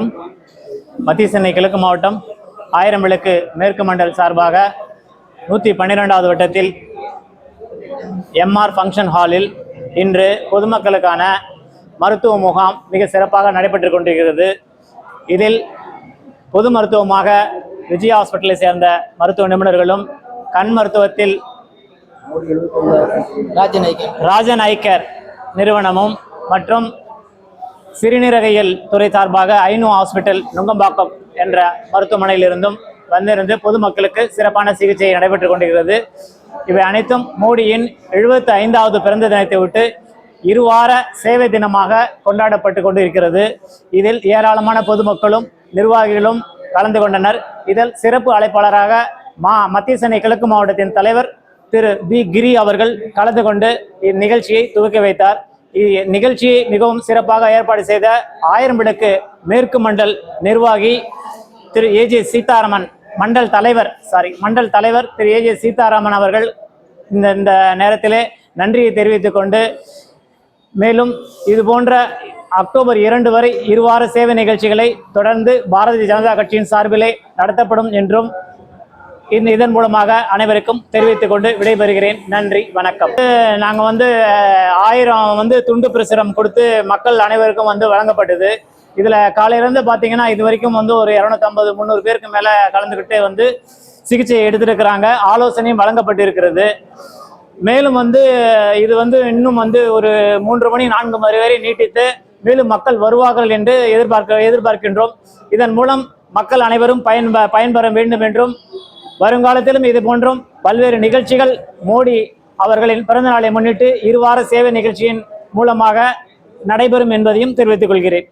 வணக்கம். மத்திய சென்னை கிழக்கு மாவட்டம் 1000 விளக்கு மேற்கு மண்டல் சார்பாக 112வது வட்டத்தில் எம்ஆர் ஃபங்க்ஷன் ஹாலில் இன்று பொதுமக்களுக்கான மருத்துவ முகாம் மிக சிறப்பாக நடைபெற்று கொண்டிருக்கிறது. இதில் பொது மருத்துவமாக விஜய் ஹாஸ்பிட்டலை சேர்ந்த மருத்துவ நிபுணர்களும், கண் மருத்துவத்தில் ராஜன் ஐக்கர் நிறுவனமும் மற்றும் சிறுநீரகையில் துறை சார்பாக ஐநூ ஹாஸ்பிட்டல் நுங்கம்பாக்கம் என்ற மருத்துவமனையிலிருந்தும் வந்திருந்து பொதுமக்களுக்கு சிறப்பான சிகிச்சை நடைபெற்றுக் கொண்டிருக்கிறது. இவை அனைத்தும் மோடியின் 75வது பிறந்த தினத்தை விட்டு இருவார சேவை தினமாக கொண்டாடப்பட்டு கொண்டிருக்கிறது. இதில் ஏராளமான பொதுமக்களும் நிர்வாகிகளும் கலந்து கொண்டனர். இதில் சிறப்பு அழைப்பாளராக மத்திய சென்னை கிழக்கு மாவட்டத்தின் தலைவர் திரு பி கிரி அவர்கள் கலந்து கொண்டு இந்நிகழ்ச்சியை துவக்கி வைத்தார். இந்நிகழ்ச்சியை மிகவும் சிறப்பாக ஏற்பாடு செய்த 1000 விளக்கு மேற்கு மண்டல் நிர்வாகி திரு ஏஜே சீதாராமன், மண்டல் தலைவர் திரு ஏஜே சீதாராமன் அவர்கள் இந்த நேரத்திலே நன்றியை தெரிவித்துக் கொண்டு, மேலும் இது போன்ற அக்டோபர் 2 வரை இருவார சேவை நிகழ்ச்சிகளை தொடர்ந்து பாரதிய ஜனதா கட்சியின் சார்பிலே நடத்தப்படும் என்றும் இதன் மூலமாக அனைவருக்கும் தெரிவித்துக் கொண்டு விடைபெறுகிறேன். நன்றி, வணக்கம். நாங்கள் 1000 துண்டு பிரசுரம் கொடுத்து மக்கள் அனைவருக்கும் வழங்கப்பட்டது. இதில் காலையிலேருந்து பார்த்தீங்கன்னா இது வரைக்கும் ஒரு 250-300 பேருக்கு மேலே கலந்துக்கிட்டு சிகிச்சை எடுத்துருக்கிறாங்க. ஆலோசனையும் வழங்கப்பட்டு இருக்கிறது. மேலும் இது இன்னும் ஒரு 3 மணி 4 மணி வரை நீட்டித்து மேலும் மக்கள் வருவார்கள் என்று எதிர்பார்க்கின்றோம். இதன் மூலம் மக்கள் அனைவரும் பயன்பெற வேண்டும் என்றும், வருங்காலத்திலும் இது போன்றும் பல்வேறு நிகழ்ச்சிகள் மோடி அவர்களின் பிறந்த நாளை முன்னிட்டு இருவார சேவை நிகழ்ச்சியின் மூலமாக நடைபெறும் என்பதையும் தெரிவித்துக் கொள்கிறேன்.